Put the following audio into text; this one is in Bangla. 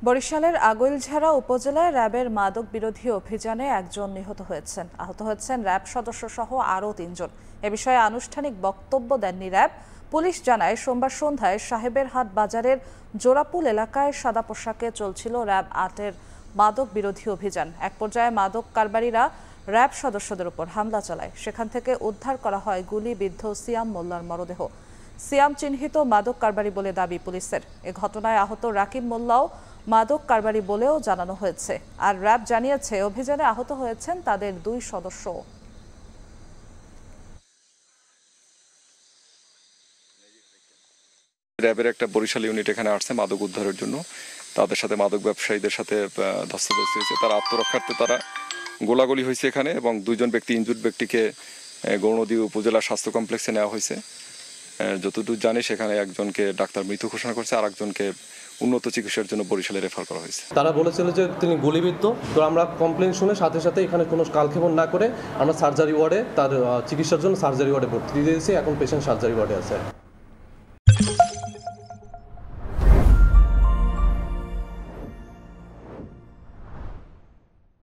বরিশালের আগৈলঝাড়া উপজেলায় র্যাবের মাদক বিরোধী অভিযানে একজন নিহত হয়েছেন। আহত হয়েছেন র্যাব সদস্য সহ আরও ৩ জন। এ বিষয়ে আনুষ্ঠানিক বক্তব্য দেননি র্যাব। পুলিশ জানায়, সোমবার সন্ধ্যায় সাহেবের হাট বাজারের জোড়াপুল এলাকায় সাদা পোশাকে চলছিল র্যাব ৮-এর মাদক বিরোধী অভিযান। এক পর্যায়ে মাদক কারবারিরা র্যাব সদস্যদের উপর হামলা চালায়। সেখান থেকে উদ্ধার করা হয় গুলিবিদ্ধ সিয়াম মোল্লার মরদেহ। সিয়াম চিহ্নিত মাদক কারবারি বলে দাবি পুলিশের। এ ঘটনায় আহত রাকিব মোল্লাও মাদক কারবারি বলেও জানানো হয়েছে। আর র্যাব জানিয়েছে, অভিযানে আহত হয়েছেন তাদের ২ সদস্য। র্যাবের একটা বরিশাল ইউনিট এখানে আসছে মাদক উদ্ধারের জন্য। তাদের সাথে মাদক ব্যবসায়ীদের সাথে ধস্তাধস্তি হয়েছে। তারা আত্মরক্ষার্থে তারা গোলাগুলি হয়েছে এখানে, এবং ২ জন ব্যক্তি, ইনজুর্ড ব্যক্তিকে গৌরনদী উপজেলা স্বাস্থ্য কমপ্লেক্সে নেওয়া হয়েছে। যতদূর জানি সেখানে একজনকে ডাক্তার মৃত ঘোষণা করছে, আর একজনকে উন্নত চিকিৎসার জন্য বরিশালে রেফার করা হয়েছে। তারা বলেছিল যে তিনি গুলিবিদ্ধ। তো আমরা কমপ্লেন শুনে সাথে সাথে এখানে কোনো কালক্ষেপণ না করে আমরা সার্জারি ওয়ার্ডে তার চিকিৎসার জন্য সার্জারি ওয়ার্ডে ভর্তি দিয়েছি। এখন পেশেন্ট সার্জারি ওয়ার্ডে আছে।